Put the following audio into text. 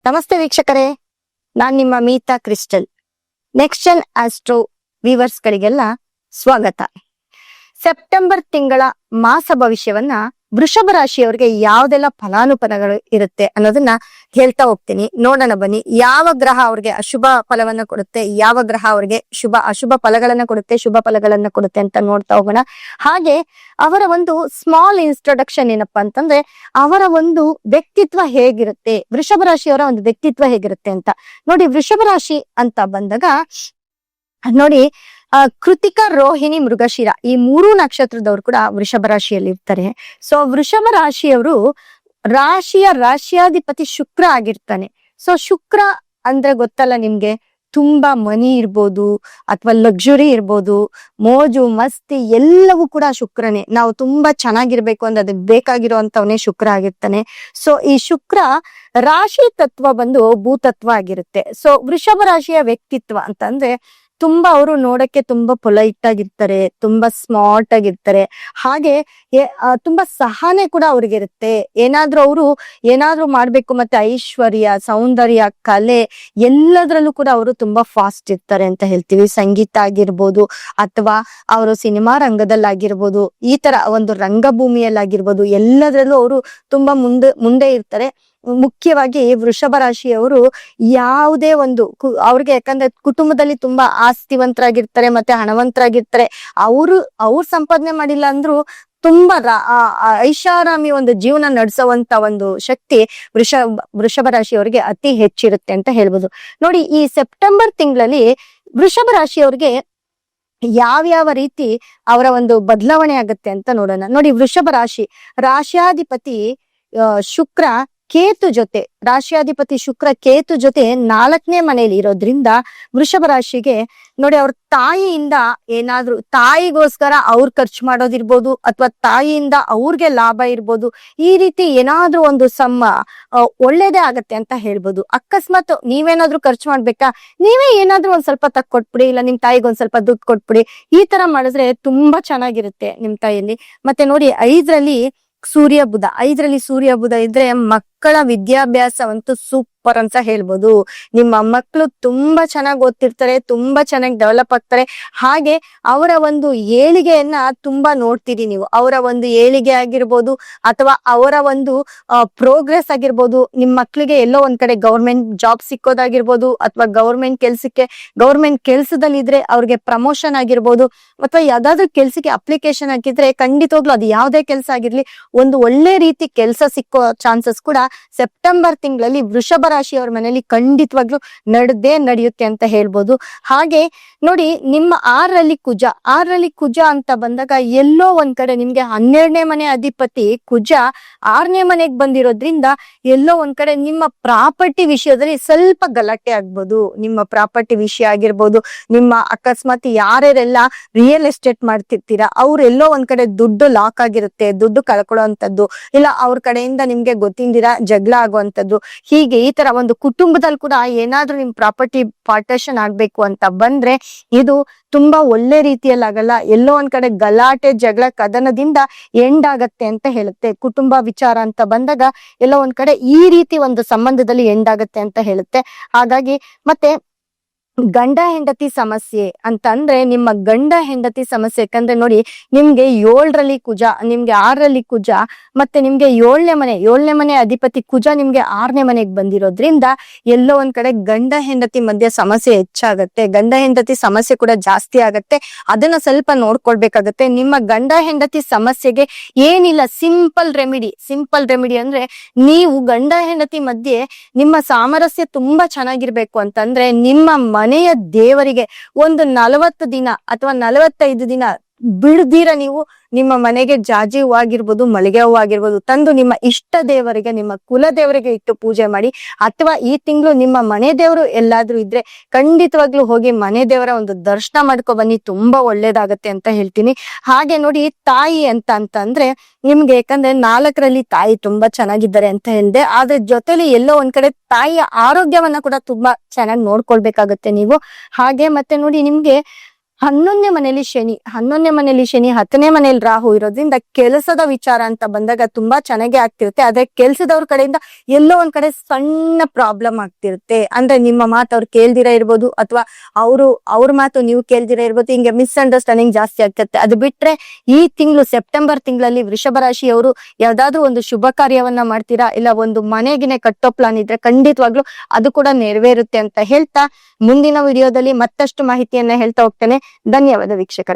ನಮಸ್ತೆ ವೀಕ್ಷಕರೇ, ನಾನ್ ನಿಮ್ಮ Meeta Crystal. Next gen astro viewers ಗಳಿಗೆಲ್ಲ ಸ್ವಾಗತ. ಸೆಪ್ಟೆಂಬರ್ ತಿಂಗಳ ಮಾಸ ಭವಿಷ್ಯವನ್ನ ವೃಷಭ ರಾಶಿಯವರಿಗೆ ಯಾವ್ದೆಲ್ಲ ಫಲಾನುಫಲಗಳು ಇರುತ್ತೆ ಅನ್ನೋದನ್ನ ಹೇಳ್ತಾ ಹೋಗ್ತೀನಿ. ನೋಡೋಣ ಬನ್ನಿ. ಯಾವ ಗ್ರಹ ಅವ್ರಿಗೆ ಅಶುಭ ಫಲವನ್ನ ಕೊಡುತ್ತೆ, ಯಾವ ಗ್ರಹ ಅವ್ರಿಗೆ ಅಶುಭ ಫಲಗಳನ್ನ ಕೊಡುತ್ತೆ, ಶುಭ ಫಲಗಳನ್ನ ಕೊಡುತ್ತೆ ಅಂತ ನೋಡ್ತಾ ಹೋಗೋಣ. ಹಾಗೆ ಅವರ ಒಂದು ಸ್ಮಾಲ್ ಇಂಟ್ರೊಡಕ್ಷನ್ ಏನಪ್ಪಾ ಅಂತಂದ್ರೆ, ಅವರ ಒಂದು ವ್ಯಕ್ತಿತ್ವ ಹೇಗಿರುತ್ತೆ, ವೃಷಭ ರಾಶಿಯವರ ಒಂದು ವ್ಯಕ್ತಿತ್ವ ಹೇಗಿರುತ್ತೆ ಅಂತ ನೋಡಿ. ವೃಷಭ ರಾಶಿ ಅಂತ ಬಂದಾಗ ನೋಡಿ, ಕೃತಿಕಾ, ರೋಹಿಣಿ, ಮೃಗಶಿರ ಈ ಮೂರು ನಕ್ಷತ್ರದವ್ರು ಕೂಡ ವೃಷಭ ರಾಶಿಯಲ್ಲಿ ಇರ್ತಾರೆ. ಸೊ ವೃಷಭ ರಾಶಿಯವರು ರಾಶಿಯಾಧಿಪತಿ ಶುಕ್ರ ಆಗಿರ್ತಾನೆ. ಸೊ ಶುಕ್ರ ಅಂದ್ರೆ ಗೊತ್ತಲ್ಲ ನಿಮ್ಗೆ, ತುಂಬಾ ಮನಿ ಇರ್ಬೋದು ಅಥವಾ ಲಕ್ಸುರಿ ಇರ್ಬೋದು, ಮೋಜು ಮಸ್ತಿ ಎಲ್ಲವೂ ಕೂಡ ಶುಕ್ರನೇ. ನಾವು ತುಂಬಾ ಚೆನ್ನಾಗಿರ್ಬೇಕು ಅಂದ್ರೆ ಅದಕ್ಕೆ ಬೇಕಾಗಿರುವಂತವನೇ ಶುಕ್ರ ಆಗಿರ್ತಾನೆ. ಸೊ ಈ ಶುಕ್ರ ರಾಶಿ ತತ್ವ ಬಂದು ಭೂತತ್ವ ಆಗಿರುತ್ತೆ. ಸೊ ವೃಷಭ ರಾಶಿಯ ವ್ಯಕ್ತಿತ್ವ ಅಂತಂದ್ರೆ ತುಂಬಾ ಅವರು ನೋಡಕ್ಕೆ ತುಂಬಾ ಪೊಲೈಟ್ ಆಗಿರ್ತಾರೆ, ತುಂಬಾ ಸ್ಮಾರ್ಟ್ ಆಗಿರ್ತಾರೆ. ಹಾಗೆ ತುಂಬಾ ಸಹನೆ ಕೂಡ ಅವ್ರಿಗೆ ಇರುತ್ತೆ. ಏನಾದ್ರೂ ಮಾಡ್ಬೇಕು, ಮತ್ತೆ ಐಶ್ವರ್ಯ, ಸೌಂದರ್ಯ, ಕಲೆ ಎಲ್ಲದರಲ್ಲೂ ಕೂಡ ಅವರು ತುಂಬಾ ಫಾಸ್ಟ್ ಇರ್ತಾರೆ ಅಂತ ಹೇಳ್ತೀವಿ. ಸಂಗೀತ ಆಗಿರ್ಬೋದು ಅಥವಾ ಅವರು ಸಿನಿಮಾ ರಂಗದಲ್ಲಾಗಿರ್ಬೋದು, ಈ ತರ ಒಂದು ರಂಗಭೂಮಿಯಲ್ಲಾಗಿರ್ಬೋದು, ಎಲ್ಲದರಲ್ಲೂ ಅವರು ತುಂಬಾ ಮುಂದೆ ಇರ್ತಾರೆ. ಮುಖ್ಯವಾಗಿ ವೃಷಭ ರಾಶಿಯವರು ಯಾವುದೇ ಒಂದು ಅವ್ರಿಗೆ, ಯಾಕಂದ್ರೆ ಕುಟುಂಬದಲ್ಲಿ ತುಂಬಾ ಆಸ್ತಿವಂತರಾಗಿರ್ತಾರೆ, ಮತ್ತೆ ಹಣವಂತರಾಗಿರ್ತಾರೆ. ಅವ್ರು ಸಂಪಾದನೆ ಮಾಡಿಲ್ಲ ಅಂದ್ರು ತುಂಬಾ ಐಷಾರಾಮಿ ಒಂದು ಜೀವನ ನಡೆಸುವಂತ ಒಂದು ಶಕ್ತಿ ವೃಷಭ ರಾಶಿಯವರಿಗೆ ಅತಿ ಹೆಚ್ಚಿರುತ್ತೆ ಅಂತ ಹೇಳ್ಬೋದು. ನೋಡಿ, ಈ ಸೆಪ್ಟೆಂಬರ್ ತಿಂಗಳಲ್ಲಿ ವೃಷಭ ರಾಶಿಯವರಿಗೆ ಯಾವ್ಯಾವ ರೀತಿ ಅವರ ಒಂದು ಬದಲಾವಣೆ ಆಗುತ್ತೆ ಅಂತ ನೋಡೋಣ. ನೋಡಿ, ವೃಷಭ ರಾಶಿಯಾಧಿಪತಿ ಶುಕ್ರ ಕೇತು ಜೊತೆ, ರಾಶಿಯಾಧಿಪತಿ ಶುಕ್ರ ಕೇತು ಜೊತೆ 4ನೇ ಮನೆಯಲ್ಲಿ ಇರೋದ್ರಿಂದ ವೃಷಭ ರಾಶಿಗೆ ನೋಡಿ, ಅವ್ರ ತಾಯಿಯಿಂದ ಏನಾದ್ರೂ, ತಾಯಿಗೋಸ್ಕರ ಅವ್ರು ಖರ್ಚು ಮಾಡೋದಿರ್ಬೋದು ಅಥವಾ ತಾಯಿಯಿಂದ ಅವ್ರಿಗೆ ಲಾಭ ಇರ್ಬೋದು, ಈ ರೀತಿ ಏನಾದ್ರೂ ಒಂದು ಒಳ್ಳೇದೇ ಆಗತ್ತೆ ಅಂತ ಹೇಳ್ಬೋದು. ಅಕಸ್ಮಾತ್ ನೀವೇನಾದ್ರೂ ಖರ್ಚು ಮಾಡ್ಬೇಕಾ, ನೀವೇ ಏನಾದ್ರೂ ಒಂದ್ ಸ್ವಲ್ಪ ತಕ್ಕೊಟ್ಬಿಡಿ, ಇಲ್ಲ ನಿಮ್ ತಾಯಿಗೆ ಒಂದ್ ಸ್ವಲ್ಪ ದುಡ್ಡು ಕೊಟ್ಬಿಡಿ. ಈ ತರ ಮಾಡಿದ್ರೆ ತುಂಬಾ ಚೆನ್ನಾಗಿರುತ್ತೆ ನಿಮ್ ತಾಯಿಯಲ್ಲಿ. ಮತ್ತೆ ನೋಡಿ, 5ರಲ್ಲಿ ಸೂರ್ಯ ಬುಧ ಇದ್ರೆ ಮಕ್ಕಳ ವಿದ್ಯಾಭ್ಯಾಸವಂತೂ ಸೂಪರ್ ಅಂತ ಹೇಳ್ಬೋದು. ನಿಮ್ಮ ಮಕ್ಕಳು ತುಂಬಾ ಚೆನ್ನಾಗಿ ಓದ್ತಿರ್ತಾರೆ, ತುಂಬಾ ಚೆನ್ನಾಗಿ ಡೆವಲಪ್ ಆಗ್ತಾರೆ. ಹಾಗೆ ಅವರ ಒಂದು ಏಳಿಗೆಯನ್ನ ತುಂಬಾ ನೋಡ್ತೀರಿ ನೀವು. ಅವರ ಒಂದು ಏಳಿಗೆ ಆಗಿರ್ಬೋದು ಅಥವಾ ಅವರ ಒಂದು ಪ್ರೋಗ್ರೆಸ್ ಆಗಿರ್ಬೋದು. ನಿಮ್ ಮಕ್ಳಿಗೆ ಎಲ್ಲೋ ಒಂದ್ ಕಡೆ ಗೌರ್ಮೆಂಟ್ ಜಾಬ್ ಸಿಕ್ಕೋದಾಗಿರ್ಬೋದು, ಅಥವಾ ಗೌರ್ಮೆಂಟ್ ಕೆಲ್ಸದಲ್ಲಿ ಇದ್ರೆ ಅವ್ರಿಗೆ ಪ್ರಮೋಷನ್ ಆಗಿರ್ಬೋದು, ಅಥವಾ ಯಾವ್ದಾದ್ರು ಕೆಲ್ಸಕ್ಕೆ ಅಪ್ಲಿಕೇಶನ್ ಹಾಕಿದ್ರೆ ಖಂಡಿತವಾಗ್ಲು ಅದು ಯಾವ್ದೇ ಕೆಲ್ಸ ಆಗಿರ್ಲಿ, ಒಂದು ಒಳ್ಳೆ ರೀತಿ ಕೆಲ್ಸ ಸಿಕ್ಕೋ ಚಾನ್ಸಸ್ ಕೂಡ ಸೆಪ್ಟೆಂಬರ್ ತಿಂಗಳಲ್ಲಿ ವೃಷಭ ರಾಶಿಯವರ ಮನೆಯಲ್ಲಿ ಖಂಡಿತವಾಗ್ಲು ನಡೆಯುತ್ತೆ ಅಂತ ಹೇಳ್ಬೋದು. ಹಾಗೆ ನೋಡಿ, ನಿಮ್ಮ 6ರಲ್ಲಿ ಕುಜ ಅಂತ ಬಂದಾಗ ಎಲ್ಲೋ ಒಂದ್ ಕಡೆ ನಿಮ್ಗೆ 12ನೇ ಮನೆ ಅಧಿಪತಿ ಕುಜ 6ನೇ ಮನೆಗೆ ಬಂದಿರೋದ್ರಿಂದ ಎಲ್ಲೋ ಒಂದ್ ಕಡೆ ನಿಮ್ಮ ಪ್ರಾಪರ್ಟಿ ವಿಷಯದಲ್ಲಿ ಸ್ವಲ್ಪ ಗಲಾಟೆ ಆಗ್ಬೋದು. ನಿಮ್ಮ ಪ್ರಾಪರ್ಟಿ ವಿಷಯ ಆಗಿರ್ಬೋದು, ನಿಮ್ಮ ಅಕಸ್ಮಾತ್ ಯಾರ್ಯಾರೆಲ್ಲ ರಿಯಲ್ ಎಸ್ಟೇಟ್ ಮಾಡ್ತಿರ್ತೀರಾ ಅವ್ರೆಲ್ಲೋ ಒಂದ್ ಕಡೆ ದುಡ್ಡು ಲಾಕ್ ಆಗಿರುತ್ತೆ, ದುಡ್ಡು ಕಳ್ಕೊಳ್ಳೋಂಥದ್ದು, ಇಲ್ಲ ಅವ್ರ ಕಡೆಯಿಂದ ನಿಮ್ಗೆ ಗೊತ್ತಿಂದಿರ ಜಗಳ ಆಗುವಂತದ್ದು. ಹೀಗೆ ಈ ತರ ಒಂದು ಕುಟುಂಬದಲ್ಲಿ ಕೂಡ ಏನಾದ್ರೂ ನಿಮ್ ಪ್ರಾಪರ್ಟಿ ಪಾರ್ಟೇಷನ್ ಆಗ್ಬೇಕು ಅಂತ ಬಂದ್ರೆ ಇದು ತುಂಬಾ ಒಳ್ಳೆ ರೀತಿಯಲ್ಲಿ ಆಗಲ್ಲ. ಎಲ್ಲೋ ಒಂದ್ ಕಡೆ ಗಲಾಟೆ, ಜಗಳ, ಕದನದಿಂದ ಎಂಡ್ ಆಗತ್ತೆ ಅಂತ ಹೇಳುತ್ತೆ. ಕುಟುಂಬ ವಿಚಾರ ಅಂತ ಬಂದಾಗ ಎಲ್ಲೋ ಒಂದ್ ಕಡೆ ಈ ರೀತಿ ಒಂದು ಸಂಬಂಧದಲ್ಲಿ ಎಂಡ್ ಆಗತ್ತೆ ಅಂತ ಹೇಳುತ್ತೆ. ಹಾಗಾಗಿ ಮತ್ತೆ ಗಂಡ ಹೆಂಡತಿ ಸಮಸ್ಯೆ ಅಂತ ಅಂದ್ರೆ, ನಿಮ್ಮ ಗಂಡ ಹೆಂಡತಿ ಸಮಸ್ಯೆ, ಯಾಕಂದ್ರೆ ನೋಡಿ, ನಿಮ್ಗೆ 7ರಲ್ಲಿ ಕುಜ, ನಿಮ್ಗೆ 6ರಲ್ಲಿ ಕುಜ, ಮತ್ತೆ ನಿಮ್ಗೆ 7ನೇ ಮನೆ ಅಧಿಪತಿ ಕುಜ ನಿಮ್ಗೆ 6ನೇ ಮನೆಗೆ ಬಂದಿರೋದ್ರಿಂದ ಎಲ್ಲೋ ಒಂದ್ ಕಡೆ ಗಂಡ ಹೆಂಡತಿ ಮಧ್ಯೆ ಸಮಸ್ಯೆ ಹೆಚ್ಚಾಗತ್ತೆ, ಗಂಡ ಹೆಂಡತಿ ಸಮಸ್ಯೆ ಕೂಡ ಜಾಸ್ತಿ ಆಗತ್ತೆ. ಅದನ್ನ ಸ್ವಲ್ಪ ನೋಡ್ಕೊಳ್ಬೇಕಾಗತ್ತೆ. ನಿಮ್ಮ ಗಂಡ ಹೆಂಡತಿ ಸಮಸ್ಯೆಗೆ ಏನಿಲ್ಲ, ಸಿಂಪಲ್ ರೆಮಿಡಿ ಅಂದ್ರೆ, ನೀವು ಗಂಡ ಹೆಂಡತಿ ಮಧ್ಯೆ ನಿಮ್ಮ ಸಾಮರಸ್ಯ ತುಂಬಾ ಚೆನ್ನಾಗಿರ್ಬೇಕು ಅಂತಂದ್ರೆ ನಿಮ್ಮ ಮನೆಯ ದೇವರಿಗೆ ಒಂದು 40 ದಿನ ಅಥವಾ 45 ದಿನ ಬಿಡ್ದಿರ ನೀವು ನಿಮ್ಮ ಮನೆಗೆ ಜಾಜಿ ಹೂ ಆಗಿರ್ಬೋದು, ಮಲ್ಲಿಗೆ ಹೂ ಆಗಿರ್ಬೋದು ತಂದು ನಿಮ್ಮ ಇಷ್ಟ ದೇವರಿಗೆ, ನಿಮ್ಮ ಕುಲ ದೇವರಿಗೆ ಇಟ್ಟು ಪೂಜೆ ಮಾಡಿ. ಅಥವಾ ಈ ತಿಂಗಳು ನಿಮ್ಮ ಮನೆ ದೇವರು ಎಲ್ಲಾದ್ರೂ ಇದ್ರೆ ಖಂಡಿತವಾಗ್ಲೂ ಹೋಗಿ ಮನೆ ದೇವರ ಒಂದು ದರ್ಶನ ಮಾಡ್ಕೊ ಬನ್ನಿ, ತುಂಬಾ ಒಳ್ಳೇದಾಗತ್ತೆ ಅಂತ ಹೇಳ್ತೀನಿ. ಹಾಗೆ ನೋಡಿ, ತಾಯಿ ಅಂತಂದ್ರೆ ನಿಮ್ಗೆ, ಯಾಕಂದ್ರೆ 4ರಲ್ಲಿ ತಾಯಿ ತುಂಬಾ ಚೆನ್ನಾಗಿದ್ದಾರೆ ಅಂತ ಹೇಳಿದೆ, ಆದ್ರೆ ಜೊತೆಲಿ ಎಲ್ಲೋ ಒಂದ್ ಕಡೆ ತಾಯಿಯ ಆರೋಗ್ಯವನ್ನ ಕೂಡ ತುಂಬಾ ಚೆನ್ನಾಗಿ ನೋಡ್ಕೊಳ್ಬೇಕಾಗತ್ತೆ ನೀವು. ಹಾಗೆ ಮತ್ತೆ ನೋಡಿ, ನಿಮ್ಗೆ 11ನೇ ಮನೆಯಲ್ಲಿ ಶನಿ, 11ನೇ ಮನೆಯಲ್ಲಿ ಶನಿ, 10ನೇ ಮನೆಯಲ್ಲಿ ರಾಹು ಇರೋದ್ರಿಂದ ಕೆಲಸದ ವಿಚಾರ ಅಂತ ಬಂದಾಗ ತುಂಬಾ ಚೆನ್ನಾಗಿ ಆಗ್ತಿರುತ್ತೆ. ಆದ್ರೆ ಕೆಲ್ಸದವ್ರ ಕಡೆಯಿಂದ ಎಲ್ಲೋ ಒಂದ್ ಕಡೆ ಸಣ್ಣ ಪ್ರಾಬ್ಲಮ್ ಆಗ್ತಿರುತ್ತೆ. ಅಂದ್ರೆ ನಿಮ್ಮ ಮಾತು ಅವ್ರು ಕೇಳ್ದಿರ ಇರ್ಬೋದು, ಅಥವಾ ಅವ್ರ ಮಾತು ನೀವು ಕೇಳ್ದಿರ ಇರ್ಬೋದು. ಹಿಂಗೆ ಮಿಸ್ಅಂಡರ್ಸ್ಟ್ಯಾಂಡಿಂಗ್ ಜಾಸ್ತಿ ಆಗ್ತದೆ. ಅದು ಬಿಟ್ರೆ ಈ ತಿಂಗಳು ಸೆಪ್ಟೆಂಬರ್ ತಿಂಗಳಲ್ಲಿ ವೃಷಭ ರಾಶಿಯವರು ಯಾವ್ದಾದ್ರು ಒಂದು ಶುಭ ಕಾರ್ಯವನ್ನ ಮಾಡ್ತೀರಾ, ಇಲ್ಲ ಒಂದು ಮನೆಗಿನೇ ಕಟ್ಟೋ ಪ್ಲಾನ್ ಇದ್ರೆ ಖಂಡಿತವಾಗ್ಲೂ ಅದು ಕೂಡ ನೆರವೇರುತ್ತೆ ಅಂತ ಹೇಳ್ತಾ ಮುಂದಿನ ವಿಡಿಯೋದಲ್ಲಿ ಮತ್ತಷ್ಟು ಮಾಹಿತಿಯನ್ನ ಹೇಳ್ತಾ ಹೋಗ್ತೇನೆ. ಧನ್ಯವಾದ ವೀಕ್ಷಕರೇ.